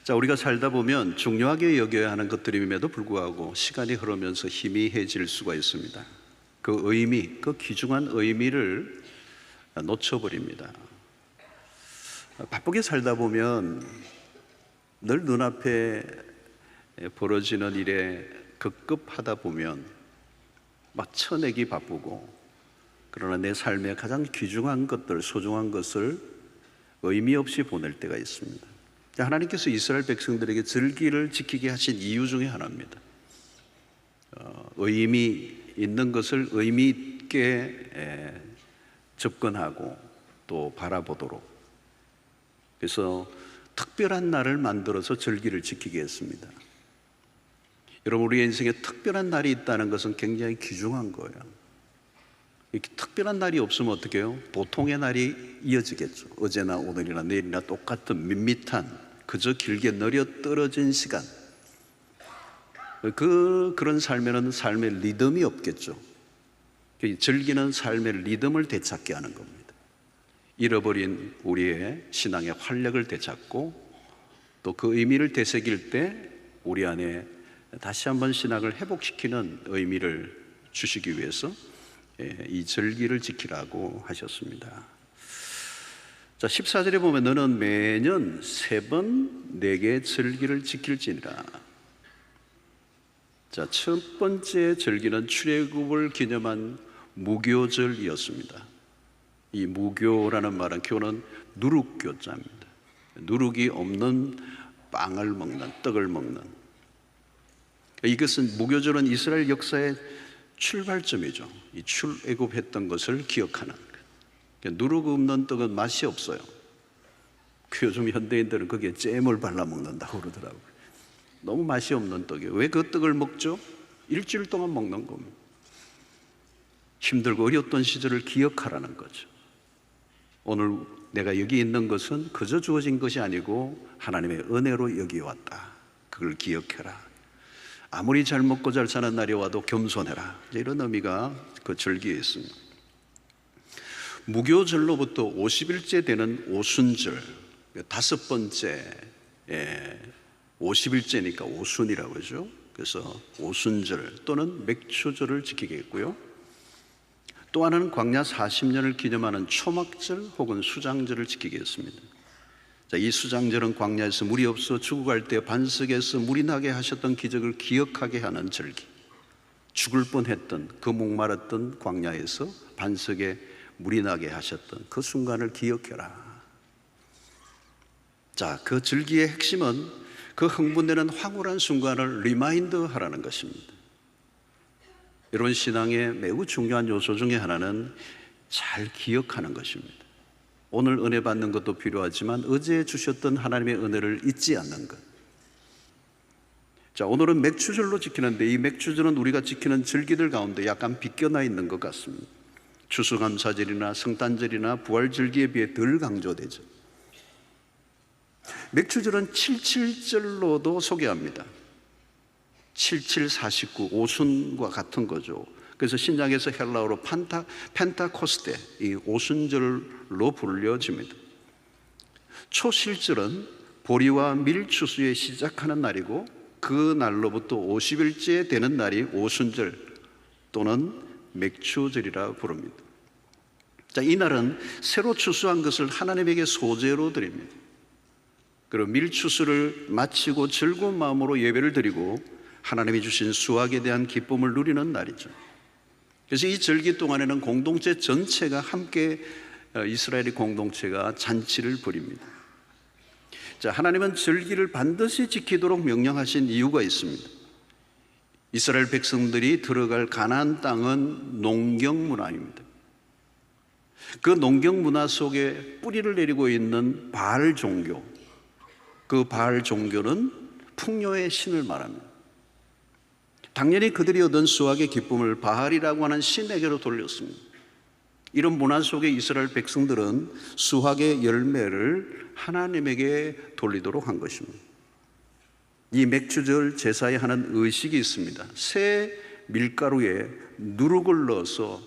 자, 우리가 살다 보면 중요하게 여겨야 하는 것들임에도 불구하고 시간이 흐르면서 희미해질 수가 있습니다. 그 의미, 그 귀중한 의미를 놓쳐버립니다. 바쁘게 살다 보면 늘 눈앞에 벌어지는 일에 급급하다 보면 막 쳐내기 바쁘고, 그러나 내 삶의 가장 귀중한 것들, 소중한 것을 의미 없이 보낼 때가 있습니다. 하나님께서 이스라엘 백성들에게 절기를 지키게 하신 이유 중에 하나입니다. 의미 있는 것을 의미 있게 접근하고 또 바라보도록, 그래서 특별한 날을 만들어서 절기를 지키게 했습니다. 여러분, 우리 인생에 특별한 날이 있다는 것은 굉장히 귀중한 거예요. 이렇게 특별한 날이 없으면 어떻게 해요? 보통의 날이 이어지겠죠. 어제나 오늘이나 내일이나 똑같은 밋밋한, 그저 길게 느려 떨어진 시간, 그런 삶에는 삶의 리듬이 없겠죠. 절기는 삶의 리듬을 되찾게 하는 겁니다. 잃어버린 우리의 신앙의 활력을 되찾고, 또 그 의미를 되새길 때 우리 안에 다시 한번 신앙을 회복시키는 의미를 주시기 위해서 이 절기를 지키라고 하셨습니다. 자, 14절에 보면 너는 매년 3번 내게 절기를 지킬지니라. 자, 첫 번째 절기는 출애굽을 기념한 무교절이었습니다. 이 무교라는 말은, 교는 누룩교자입니다. 누룩이 없는 빵을 먹는, 떡을 먹는. 이것은, 무교절은 이스라엘 역사의 출발점이죠. 이 출애굽했던 것을 기억하는. 누룩 없는 떡은 맛이 없어요. 요즘 현대인들은 거기에 잼을 발라 먹는다고 그러더라고요. 너무 맛이 없는 떡이에요. 왜 그 떡을 먹죠? 일주일 동안 먹는 겁니다. 힘들고 어려웠던 시절을 기억하라는 거죠. 오늘 내가 여기 있는 것은 그저 주어진 것이 아니고 하나님의 은혜로 여기 왔다. 그걸 기억해라. 아무리 잘 먹고 잘 사는 날이 와도 겸손해라. 이런 의미가 그 절기에 있습니다. 무교절로부터 50일째 되는 오순절, 5번째 50일째니까 오순이라고 하죠. 그래서 오순절 또는 맥추절을 지키겠고요. 또 하나는 광야 40년을 기념하는 초막절 혹은 수장절을 지키겠습니다. 자, 이 수장절은 광야에서 물이 없어 죽어갈 때 반석에서 물이 나게 하셨던 기적을 기억하게 하는 절기. 죽을 뻔했던, 그 목마랐던 광야에서 반석에 물이 나게 하셨던 그 순간을 기억해라. 자, 그 절기의 핵심은 그 흥분되는 황홀한 순간을 리마인드 하라는 것입니다. 여러분, 신앙의 매우 중요한 요소 중에 하나는 잘 기억하는 것입니다. 오늘 은혜 받는 것도 필요하지만 어제 주셨던 하나님의 은혜를 잊지 않는 것. 자, 오늘은 맥추절로 지키는데, 이 맥추절은 우리가 지키는 절기들 가운데 약간 비껴나 있는 것 같습니다. 추수감사절이나 성탄절이나 부활절기에 비해 덜 강조되죠. 맥추절은 77절로도 소개합니다. 7749, 오순과 같은 거죠. 그래서 신약에서 헬라어로 펜타코스테, 이 오순절로 불려집니다. 초실절은 보리와 밀추수에 시작하는 날이고, 그 날로부터 50일째 되는 날이 오순절 또는 맥추절이라 부릅니다. 자, 이 날은 새로 추수한 것을 하나님에게 소재로 드립니다. 그리고 밀추수를 마치고 즐거운 마음으로 예배를 드리고 하나님이 주신 수확에 대한 기쁨을 누리는 날이죠. 그래서 이 절기 동안에는 공동체 전체가 함께, 이스라엘의 공동체가 잔치를 벌입니다. 자, 하나님은 절기를 반드시 지키도록 명령하신 이유가 있습니다. 이스라엘 백성들이 들어갈 가나안 땅은 농경 문화입니다. 그 농경 문화 속에 뿌리를 내리고 있는 바알 종교, 그 바알 종교는 풍요의 신을 말합니다. 당연히 그들이 얻은 수확의 기쁨을 바알이라고 하는 신에게로 돌렸습니다. 이런 문화 속에 이스라엘 백성들은 수확의 열매를 하나님에게 돌리도록 한 것입니다. 이 맥추절 제사에 하는 의식이 있습니다. 새 밀가루에 누룩을 넣어서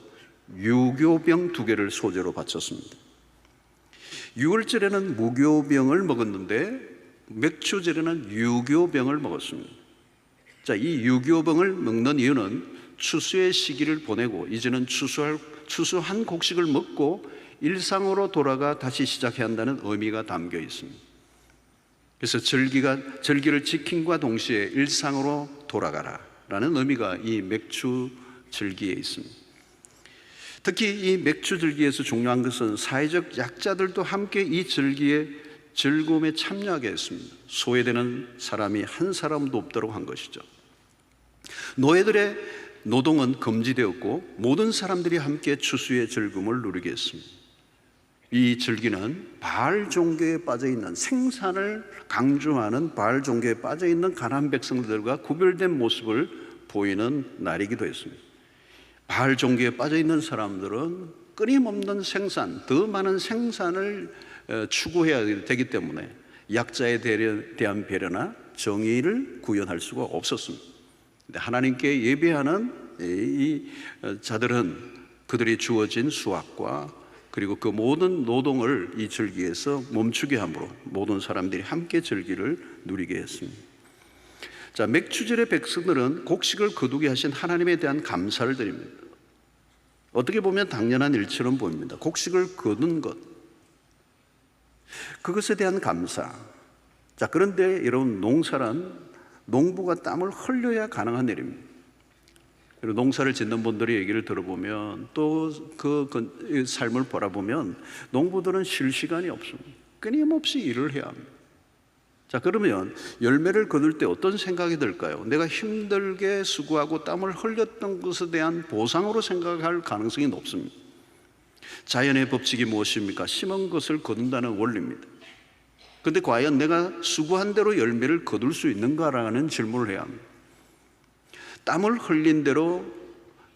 유교병 2개를 소재로 바쳤습니다. 6월절에는 무교병을 먹었는데 맥추절에는 유교병을 먹었습니다. 자, 이 유교병을 먹는 이유는 추수의 시기를 보내고 이제는 추수한 곡식을 먹고 일상으로 돌아가 다시 시작해야 한다는 의미가 담겨 있습니다. 그래서 절기를 지킴과 동시에 일상으로 돌아가라 라는 의미가 이 맥추 절기에 있습니다. 특히 이 맥추 절기에서 중요한 것은 사회적 약자들도 함께 이 절기의 즐거움에 참여하게 했습니다. 소외되는 사람이 한 사람도 없도록 한 것이죠. 노예들의 노동은 금지되었고 모든 사람들이 함께 추수의 즐거움을 누리게 했습니다. 이 절기는 바알 종교에 빠져있는, 생산을 강조하는 바알 종교에 빠져있는 가나안 백성들과 구별된 모습을 보이는 날이기도 했습니다. 바알 종교에 빠져있는 사람들은 끊임없는 생산, 더 많은 생산을 추구해야 되기 때문에 약자에 대한 배려나 정의를 구현할 수가 없었습니다. 하나님께 예배하는 이 자들은 그들이 주어진 수확과 그리고 그 모든 노동을 이 절기에서 멈추게 함으로 모든 사람들이 함께 절기를 누리게 했습니다. 자, 맥추절의 백성들은 곡식을 거두게 하신 하나님에 대한 감사를 드립니다. 어떻게 보면 당연한 일처럼 보입니다. 곡식을 거둔 것, 그것에 대한 감사. 자, 그런데 여러분, 농사란 농부가 땀을 흘려야 가능한 일입니다. 그리고 농사를 짓는 분들의 얘기를 들어보면 또 그 삶을 바라보면 농부들은 쉴 시간이 없습니다. 끊임없이 일을 해야 합니다. 자, 그러면 열매를 거둘 때 어떤 생각이 들까요? 내가 힘들게 수고하고 땀을 흘렸던 것에 대한 보상으로 생각할 가능성이 높습니다. 자연의 법칙이 무엇입니까? 심은 것을 거둔다는 원리입니다. 그런데 과연 내가 수고한 대로 열매를 거둘 수 있는가라는 질문을 해야 합니다. 땀을 흘린 대로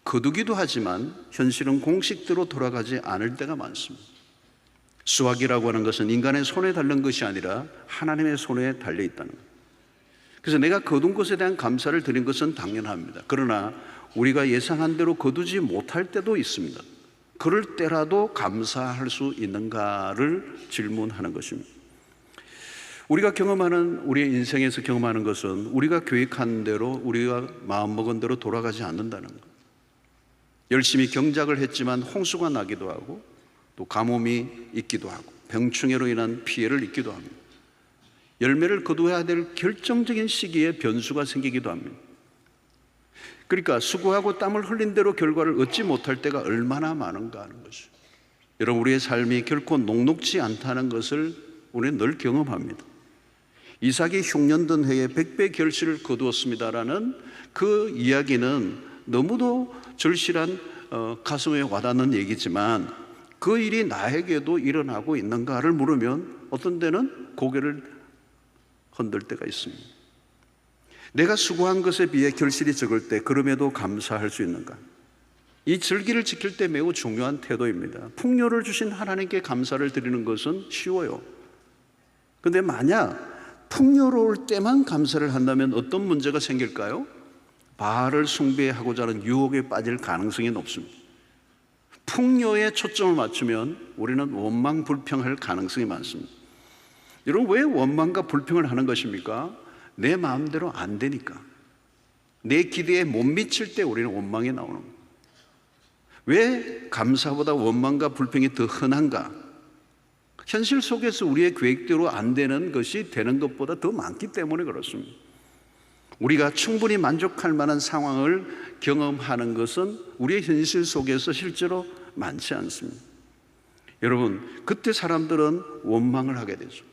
거두기도 하지만 현실은 공식대로 돌아가지 않을 때가 많습니다. 수확이라고 하는 것은 인간의 손에 달린 것이 아니라 하나님의 손에 달려 있다는 것. 그래서 내가 거둔 것에 대한 감사를 드린 것은 당연합니다. 그러나 우리가 예상한 대로 거두지 못할 때도 있습니다. 그럴 때라도 감사할 수 있는가를 질문하는 것입니다. 우리가 경험하는, 우리의 인생에서 경험하는 것은 우리가 계획한 대로, 우리가 마음먹은 대로 돌아가지 않는다는 것. 열심히 경작을 했지만 홍수가 나기도 하고 또 가뭄이 있기도 하고 병충해로 인한 피해를 입기도 합니다. 열매를 거두어야 될 결정적인 시기에 변수가 생기기도 합니다. 그러니까 수고하고 땀을 흘린 대로 결과를 얻지 못할 때가 얼마나 많은가 하는 것이죠. 여러분, 우리의 삶이 결코 녹록지 않다는 것을 우리는 늘 경험합니다. 이삭이 흉년된 해에 100배 결실을 거두었습니다라는 그 이야기는 너무도 절실한 가슴에 와닿는 얘기지만 그 일이 나에게도 일어나고 있는가를 물으면 어떤 때는 고개를 흔들 때가 있습니다. 내가 수고한 것에 비해 결실이 적을 때 그럼에도 감사할 수 있는가? 이 절기를 지킬 때 매우 중요한 태도입니다. 풍요를 주신 하나님께 감사를 드리는 것은 쉬워요. 그런데 만약 풍요로울 때만 감사를 한다면 어떤 문제가 생길까요? 바알을 숭배하고자 하는 유혹에 빠질 가능성이 높습니다. 풍요에 초점을 맞추면 우리는 원망 불평할 가능성이 많습니다. 여러분, 왜 원망과 불평을 하는 것입니까? 내 마음대로 안 되니까. 내 기대에 못 미칠 때 우리는 원망이 나오는 거예요. 왜 감사보다 원망과 불평이 더 흔한가? 현실 속에서 우리의 계획대로 안 되는 것이 되는 것보다 더 많기 때문에 그렇습니다. 우리가 충분히 만족할 만한 상황을 경험하는 것은 우리의 현실 속에서 실제로 많지 않습니다. 여러분, 그때 사람들은 원망을 하게 되죠.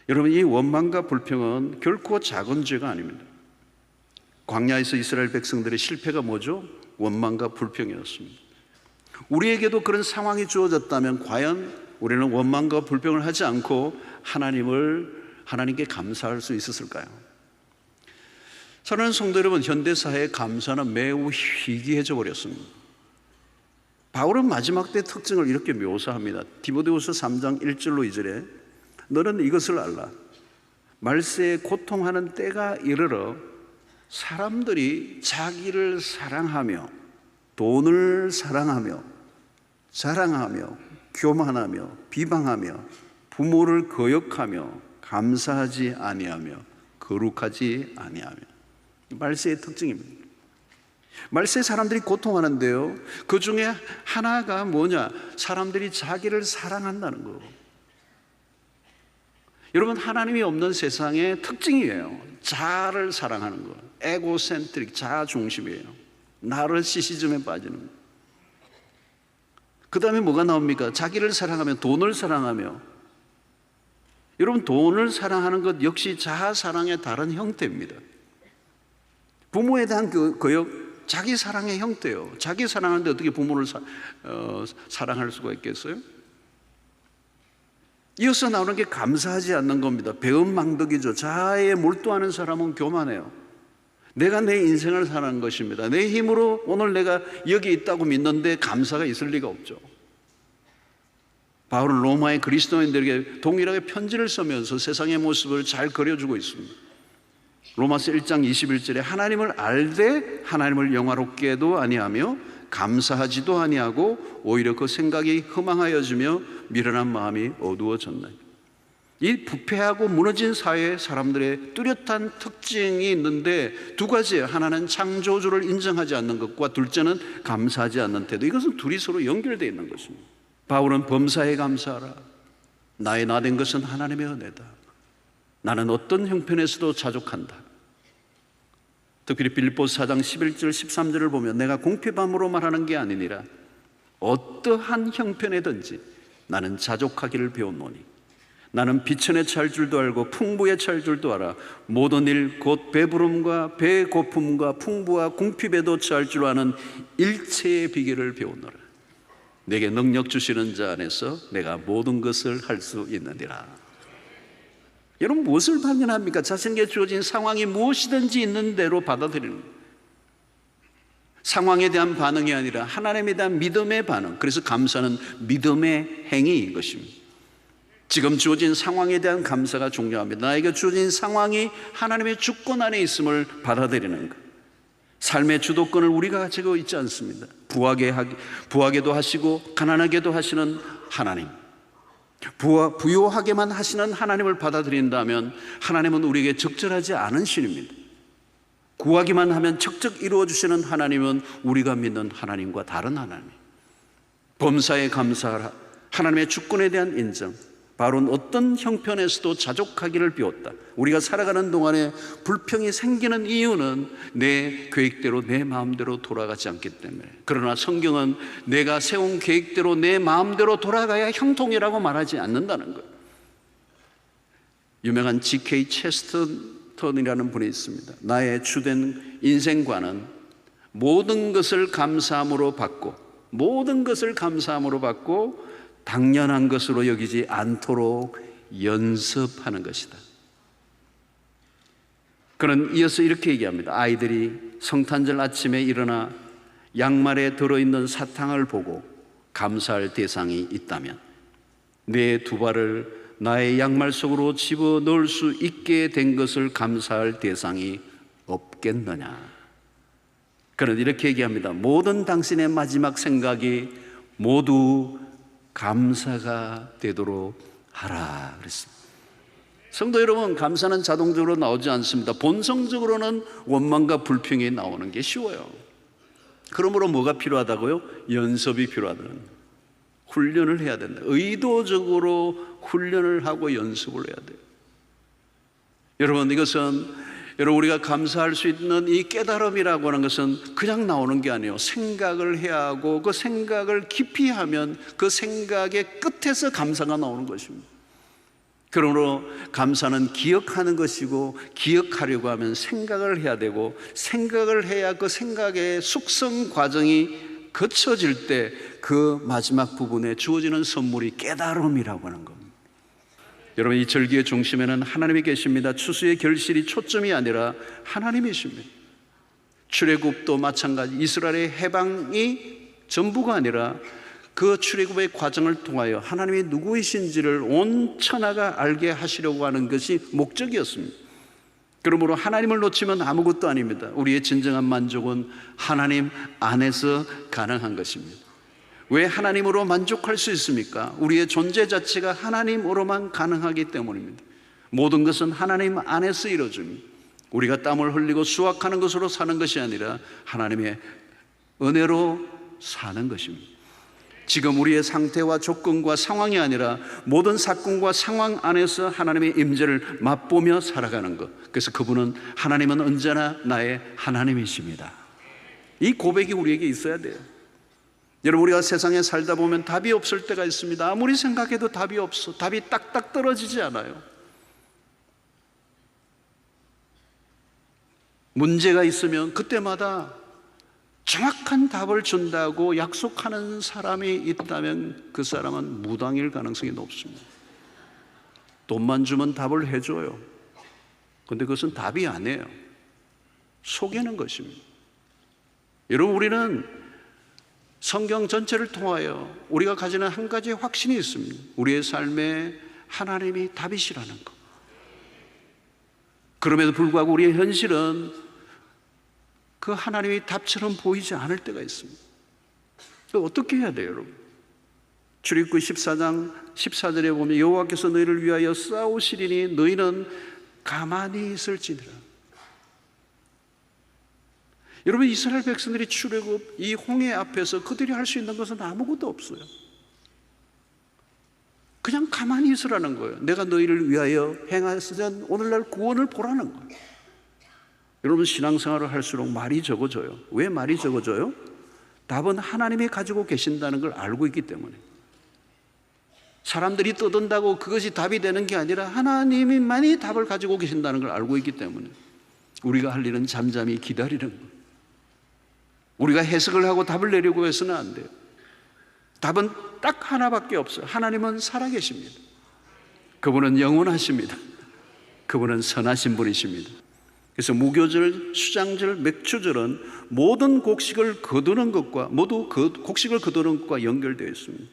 여러분, 이 원망과 불평은 결코 작은 죄가 아닙니다. 광야에서 이스라엘 백성들의 실패가 뭐죠? 원망과 불평이었습니다. 우리에게도 그런 상황이 주어졌다면 과연 우리는 원망과 불평을 하지 않고 하나님께 감사할 수 있었을까요? 사랑하는 성도 여러분, 현대사회의 감사는 매우 희귀해져 버렸습니다. 바울은 마지막 때의 특징을 이렇게 묘사합니다. 디모데후서 3장 1절로 2절에 너는 이것을 알라. 말세에 고통하는 때가 이르러 사람들이 자기를 사랑하며 돈을 사랑하며 자랑하며 교만하며 비방하며 부모를 거역하며 감사하지 아니하며 거룩하지 아니하며. 말세의 특징입니다. 말세 사람들이 고통하는데요, 그 중에 하나가 뭐냐? 사람들이 자기를 사랑한다는 거. 여러분, 하나님이 없는 세상의 특징이에요. 자아를 사랑하는 거. 에고센트릭, 자아 중심이에요. 나르시시즘에 빠지는 거. 그 다음에 뭐가 나옵니까? 자기를 사랑하며 돈을 사랑하며. 여러분, 돈을 사랑하는 것 역시 자아 사랑의 다른 형태입니다. 부모에 대한 거역, 자기 사랑의 형태예요. 자기 사랑하는데 어떻게 부모를 사랑할 수가 있겠어요? 이어서 나오는 게 감사하지 않는 겁니다. 배은망덕이죠. 자아에 몰두하는 사람은 교만해요. 내가 내 인생을 사는 것입니다. 내 힘으로 오늘 내가 여기 있다고 믿는데 감사가 있을 리가 없죠. 바울은 로마의 그리스도인들에게 동일하게 편지를 쓰면서 세상의 모습을 잘 그려주고 있습니다. 로마서 1장 21절에 하나님을 알되 하나님을 영화롭게도 아니하며 감사하지도 아니하고 오히려 그 생각이 허망하여지며 미련한 마음이 어두워졌나요? 이 부패하고 무너진 사회의 사람들의 뚜렷한 특징이 있는데 두 가지예요. 하나는 창조주를 인정하지 않는 것과 둘째는 감사하지 않는 태도. 이것은 둘이 서로 연결되어 있는 것입니다. 바울은 범사에 감사하라. 나의 나된 것은 하나님의 은혜다. 나는 어떤 형편에서도 자족한다. 특별히 빌립보서 4장 11절 13절을 보면 내가 공피밤으로 말하는 게 아니니라 어떠한 형편에든지 나는 자족하기를 배웠노니 나는 비천에 처할 줄도 알고 풍부에 처할 줄도 알아 모든 일 곧 배부름과 배고픔과 풍부와 궁핍에도 처할 줄 아는 일체의 비결을 배우노라. 내게 능력 주시는 자 안에서 내가 모든 것을 할 수 있느니라. 여러분, 무엇을 발견합니까? 자신에게 주어진 상황이 무엇이든지 있는 대로 받아들이는 거예요. 상황에 대한 반응이 아니라 하나님에 대한 믿음의 반응. 그래서 감사는 믿음의 행위인 것입니다. 지금 주어진 상황에 대한 감사가 중요합니다. 나에게 주어진 상황이 하나님의 주권 안에 있음을 받아들이는 것. 삶의 주도권을 우리가 가지고 있지 않습니다. 부하게도 하시고 가난하게도 하시는 하나님, 부요하게만 하시는 하나님을 받아들인다면 하나님은 우리에게 적절하지 않은 신입니다. 구하기만 하면 척척 이루어주시는 하나님은 우리가 믿는 하나님과 다른 하나님. 범사에 감사하라. 하나님의 주권에 대한 인정. 바로는 어떤 형편에서도 자족하기를 배웠다. 우리가 살아가는 동안에 불평이 생기는 이유는 내 계획대로 내 마음대로 돌아가지 않기 때문에. 그러나 성경은 내가 세운 계획대로 내 마음대로 돌아가야 형통이라고 말하지 않는다는 거예요. 유명한 G.K. 체스턴이라는 분이 있습니다. 나의 주된 인생관은 모든 것을 감사함으로 받고 당연한 것으로 여기지 않도록 연습하는 것이다. 그는 이어서 이렇게 얘기합니다. 아이들이 성탄절 아침에 일어나 양말에 들어있는 사탕을 보고 감사할 대상이 있다면 내 두 발을 나의 양말 속으로 집어넣을 수 있게 된 것을 감사할 대상이 없겠느냐. 그는 이렇게 얘기합니다. 모든 당신의 마지막 생각이 모두 감사가 되도록 하라 그랬습니다. 성도 여러분, 감사는 자동적으로 나오지 않습니다. 본성적으로는 원망과 불평이 나오는 게 쉬워요. 그러므로 뭐가 필요하다고요? 연습이 필요하다는 거예요. 훈련을 해야 된다. 의도적으로 훈련을 하고 연습을 해야 돼요. 여러분, 이것은 우리가 감사할 수 있는 이 깨달음이라고 하는 것은 그냥 나오는 게 아니에요. 생각을 해야 하고 그 생각을 깊이 하면 그 생각의 끝에서 감사가 나오는 것입니다. 그러므로 감사는 기억하는 것이고 기억하려고 하면 생각을 해야 되고 생각을 해야 그 생각의 숙성 과정이 거쳐질 때 그 마지막 부분에 주어지는 선물이 깨달음이라고 하는 겁니다. 여러분, 이 절기의 중심에는 하나님이 계십니다. 추수의 결실이 초점이 아니라 하나님이십니다. 출애굽도 마찬가지. 이스라엘의 해방이 전부가 아니라 그 출애굽의 과정을 통하여 하나님이 누구이신지를 온 천하가 알게 하시려고 하는 것이 목적이었습니다. 그러므로 하나님을 놓치면 아무것도 아닙니다. 우리의 진정한 만족은 하나님 안에서 가능한 것입니다. 왜 하나님으로 만족할 수 있습니까? 우리의 존재 자체가 하나님으로만 가능하기 때문입니다. 모든 것은 하나님 안에서 이루어집니다. 우리가 땀을 흘리고 수확하는 것으로 사는 것이 아니라 하나님의 은혜로 사는 것입니다. 지금 우리의 상태와 조건과 상황이 아니라 모든 사건과 상황 안에서 하나님의 임재를 맛보며 살아가는 것. 그래서 그분은, 하나님은 언제나 나의 하나님이십니다. 이 고백이 우리에게 있어야 돼요. 여러분, 우리가 세상에 살다 보면 답이 없을 때가 있습니다. 아무리 생각해도 답이 없어. 답이 딱딱 떨어지지 않아요. 문제가 있으면 그때마다 정확한 답을 준다고 약속하는 사람이 있다면 그 사람은 무당일 가능성이 높습니다. 돈만 주면 답을 해줘요. 그런데 그것은 답이 아니에요. 속이는 것입니다. 여러분, 우리는 성경 전체를 통하여 우리가 가지는 한 가지 확신이 있습니다. 우리의 삶에 하나님이 답이시라는 것. 그럼에도 불구하고 우리의 현실은 그 하나님이 답처럼 보이지 않을 때가 있습니다. 어떻게 해야 돼요, 여러분? 출애굽기 14장 14절에 보면 여호와께서 너희를 위하여 싸우시리니 너희는 가만히 있을지니라. 여러분, 이스라엘 백성들이 출애굽 이 홍해 앞에서 그들이 할 수 있는 것은 아무것도 없어요. 그냥 가만히 있으라는 거예요. 내가 너희를 위하여 행하시던 오늘날 구원을 보라는 거예요. 여러분, 신앙생활을 할수록 말이 적어져요. 왜 말이 적어져요? 답은 하나님이 가지고 계신다는 걸 알고 있기 때문에. 사람들이 떠든다고 그것이 답이 되는 게 아니라 하나님만이 답을 가지고 계신다는 걸 알고 있기 때문에 우리가 할 일은 잠잠히 기다리는 거예요. 우리가 해석을 하고 답을 내려고 해서는 안 돼요. 답은 딱 하나밖에 없어요. 하나님은 살아계십니다. 그분은 영원하십니다. 그분은 선하신 분이십니다. 그래서 무교절, 수장절, 맥주절은 모든 곡식을 거두는 것과 모두 곡식을 거두는 것과 연결되어 있습니다.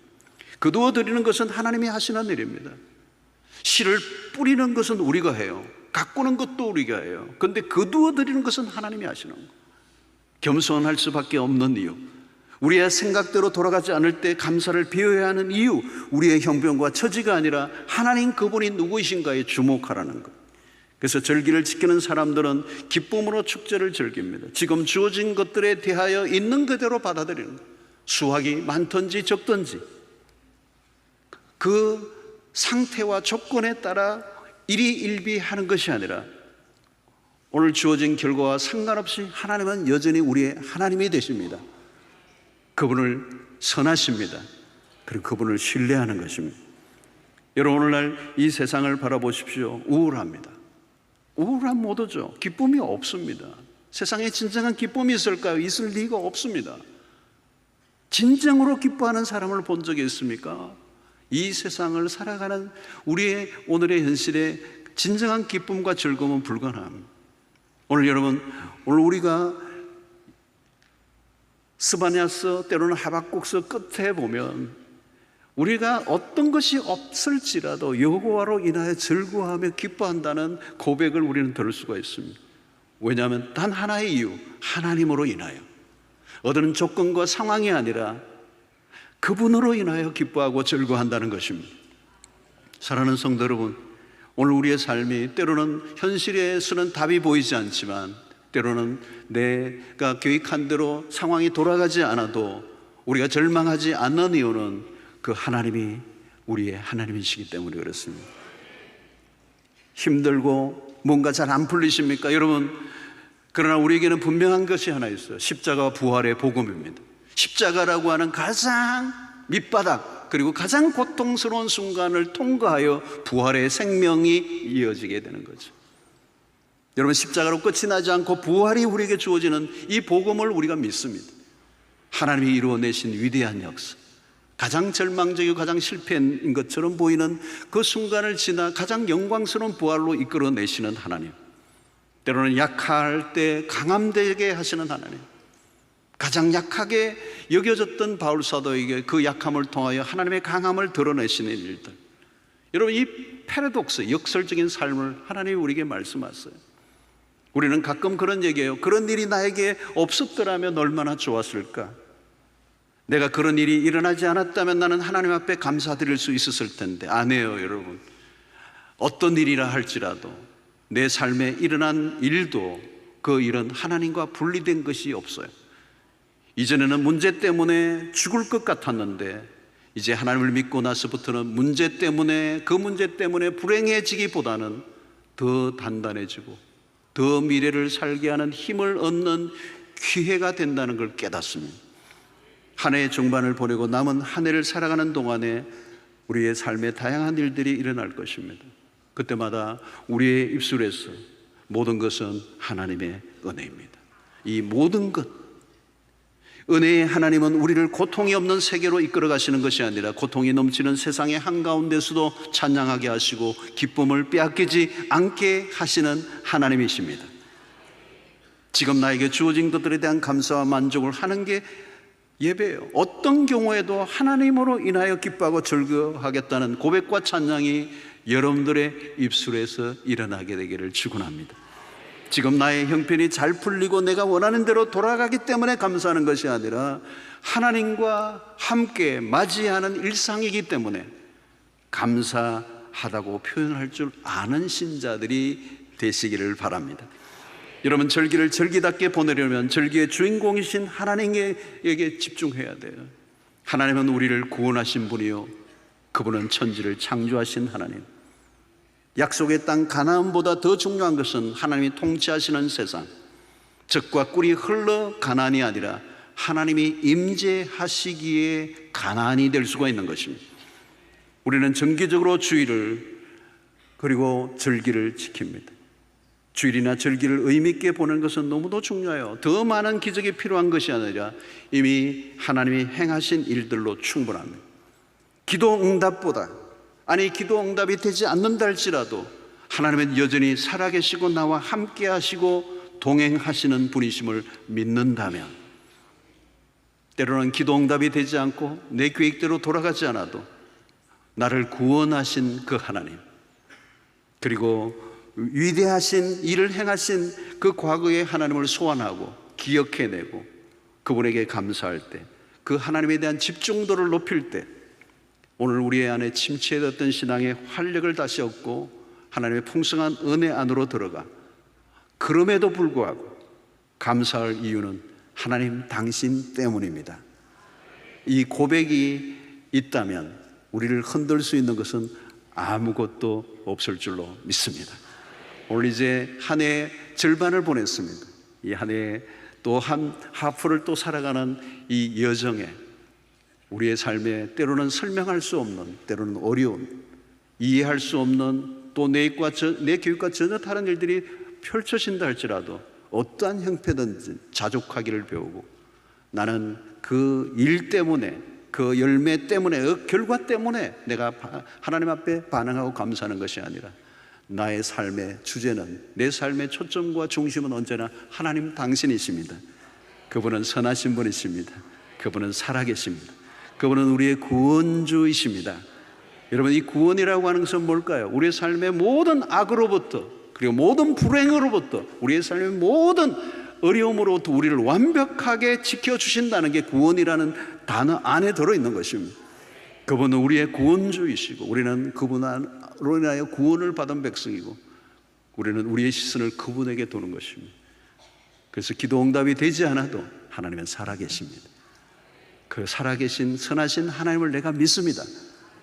거두어 드리는 것은 하나님이 하시는 일입니다. 씨를 뿌리는 것은 우리가 해요. 가꾸는 것도 우리가 해요. 그런데 거두어 드리는 것은 하나님이 하시는 거예요. 겸손할 수밖에 없는 이유, 우리의 생각대로 돌아가지 않을 때 감사를 배워야 하는 이유, 우리의 형편과 처지가 아니라 하나님 그분이 누구이신가에 주목하라는 것. 그래서 절기를 지키는 사람들은 기쁨으로 축제를 즐깁니다. 지금 주어진 것들에 대하여 있는 그대로 받아들이는 것. 수확이 많든지 적든지 그 상태와 조건에 따라 일희일비하는 것이 아니라 오늘 주어진 결과와 상관없이 하나님은 여전히 우리의 하나님이 되십니다. 그분을 선하십니다. 그리고 그분을 신뢰하는 것입니다. 여러분, 오늘날 이 세상을 바라보십시오. 우울합니다. 우울한 모드죠. 기쁨이 없습니다. 세상에 진정한 기쁨이 있을까요? 있을 리가 없습니다. 진정으로 기뻐하는 사람을 본 적이 있습니까? 이 세상을 살아가는 우리의 오늘의 현실에 진정한 기쁨과 즐거움은 불가능합니다. 오늘 여러분, 오늘 우리가 스바냐서 때로는 하박국서 끝에 보면 우리가 어떤 것이 없을지라도 여호와로 인하여 즐거워하며 기뻐한다는 고백을 우리는 들을 수가 있습니다. 왜냐하면 단 하나의 이유, 하나님으로 인하여. 얻는 조건과 상황이 아니라 그분으로 인하여 기뻐하고 즐거워한다는 것입니다. 사랑하는 성도 여러분, 오늘 우리의 삶이 때로는 현실에서는 답이 보이지 않지만 때로는 내가 계획한 대로 상황이 돌아가지 않아도 우리가 절망하지 않는 이유는 그 하나님이 우리의 하나님이시기 때문에 그렇습니다. 힘들고 뭔가 잘 안 풀리십니까? 여러분, 그러나 우리에게는 분명한 것이 하나 있어요. 십자가와 부활의 복음입니다. 십자가라고 하는 가장 밑바닥 그리고 가장 고통스러운 순간을 통과하여 부활의 생명이 이어지게 되는 거죠. 여러분, 십자가로 끝이 나지 않고 부활이 우리에게 주어지는 이 복음을 우리가 믿습니다. 하나님이 이루어내신 위대한 역사, 가장 절망적이고 가장 실패인 것처럼 보이는 그 순간을 지나 가장 영광스러운 부활로 이끌어내시는 하나님, 때로는 약할 때 강함되게 하시는 하나님, 가장 약하게 여겨졌던 바울 사도에게 그 약함을 통하여 하나님의 강함을 드러내시는 일들. 여러분, 이 패러독스, 역설적인 삶을 하나님이 우리에게 말씀하세요. 우리는 가끔 그런 얘기해요. 그런 일이 나에게 없었더라면 얼마나 좋았을까? 내가 그런 일이 일어나지 않았다면 나는 하나님 앞에 감사드릴 수 있었을 텐데. 아니에요, 여러분. 어떤 일이라 할지라도 내 삶에 일어난 일도 그 일은 하나님과 분리된 것이 없어요. 이전에는 문제 때문에 죽을 것 같았는데 이제 하나님을 믿고 나서부터는 문제 때문에, 그 문제 때문에 불행해지기보다는 더 단단해지고 더 미래를 살게 하는 힘을 얻는 기회가 된다는 걸 깨닫습니다. 한 해의 중반을 보내고 남은 한 해를 살아가는 동안에 우리의 삶에 다양한 일들이 일어날 것입니다. 그때마다 우리의 입술에서 모든 것은 하나님의 은혜입니다. 이 모든 것, 은혜의 하나님은 우리를 고통이 없는 세계로 이끌어 가시는 것이 아니라 고통이 넘치는 세상의 한가운데서도 찬양하게 하시고 기쁨을 빼앗기지 않게 하시는 하나님이십니다. 지금 나에게 주어진 것들에 대한 감사와 만족을 하는 게 예배예요. 어떤 경우에도 하나님으로 인하여 기뻐하고 즐거워하겠다는 고백과 찬양이 여러분들의 입술에서 일어나게 되기를 축원합니다. 지금 나의 형편이 잘 풀리고 내가 원하는 대로 돌아가기 때문에 감사하는 것이 아니라 하나님과 함께 맞이하는 일상이기 때문에 감사하다고 표현할 줄 아는 신자들이 되시기를 바랍니다. 여러분, 절기를 절기답게 보내려면 절기의 주인공이신 하나님에게 집중해야 돼요. 하나님은 우리를 구원하신 분이요, 그분은 천지를 창조하신 하나님. 약속의 땅 가나안보다 더 중요한 것은 하나님이 통치하시는 세상, 젖과 꿀이 흘러 가나안이 아니라 하나님이 임재하시기에 가나안이 될 수가 있는 것입니다. 우리는 정기적으로 주일을 그리고 절기를 지킵니다. 주일이나 절기를 의미 있게 보는 것은 너무도 중요해요. 더 많은 기적이 필요한 것이 아니라 이미 하나님이 행하신 일들로 충분합니다. 기도 응답보다, 아니 기도 응답이 되지 않는다 할지라도 하나님은 여전히 살아계시고 나와 함께 하시고 동행하시는 분이심을 믿는다면, 때로는 기도 응답이 되지 않고 내 계획대로 돌아가지 않아도 나를 구원하신 그 하나님, 그리고 위대하신 일을 행하신 그 과거의 하나님을 소환하고 기억해내고 그분에게 감사할 때, 그 하나님에 대한 집중도를 높일 때 오늘 우리 안에 침체되었던 신앙의 활력을 다시 얻고 하나님의 풍성한 은혜 안으로 들어가, 그럼에도 불구하고 감사할 이유는 하나님 당신 때문입니다. 이 고백이 있다면 우리를 흔들 수 있는 것은 아무것도 없을 줄로 믿습니다. 오늘 이제 한 해 절반을 보냈습니다. 이 한 해 또 한 하프를 또 살아가는 이 여정에 우리의 삶에 때로는 설명할 수 없는, 때로는 어려운, 이해할 수 없는, 또 내 계획과 전혀 다른 일들이 펼쳐진다 할지라도 어떠한 형태든지 자족하기를 배우고, 나는 그 일 때문에, 그 열매 때문에, 그 결과 때문에 내가 하나님 앞에 반응하고 감사하는 것이 아니라 나의 삶의 주제는, 내 삶의 초점과 중심은 언제나 하나님 당신이십니다. 그분은 선하신 분이십니다. 그분은 살아계십니다. 그분은 우리의 구원주이십니다. 여러분, 이 구원이라고 하는 것은 뭘까요? 우리의 삶의 모든 악으로부터, 그리고 모든 불행으로부터, 우리의 삶의 모든 어려움으로부터 우리를 완벽하게 지켜주신다는 게 구원이라는 단어 안에 들어있는 것입니다. 그분은 우리의 구원주이시고 우리는 그분으로 인하여 구원을 받은 백성이고 우리는 우리의 시선을 그분에게 두는 것입니다. 그래서 기도 응답이 되지 않아도 하나님은 살아계십니다. 그 살아계신 선하신 하나님을 내가 믿습니다.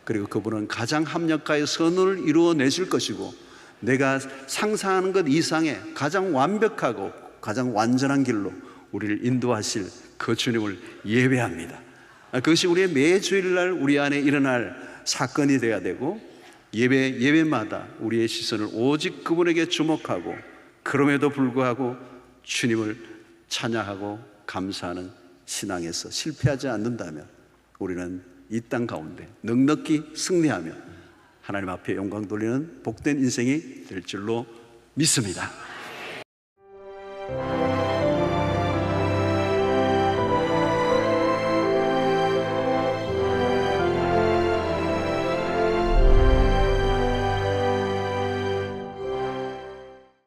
그리고 그분은 가장 합력하여 선을 이루어내실 것이고 내가 상상하는 것 이상의 가장 완벽하고 가장 완전한 길로 우리를 인도하실 그 주님을 예배합니다. 그것이 우리의 매 주일날 우리 안에 일어날 사건이 되어야 되고, 예배마다 우리의 시선을 오직 그분에게 주목하고 그럼에도 불구하고 주님을 찬양하고 감사하는 신앙에서 실패하지 않는다면 우리는 이 땅 가운데 넉넉히 승리하며 하나님 앞에 영광 돌리는 복된 인생이 될 줄로 믿습니다.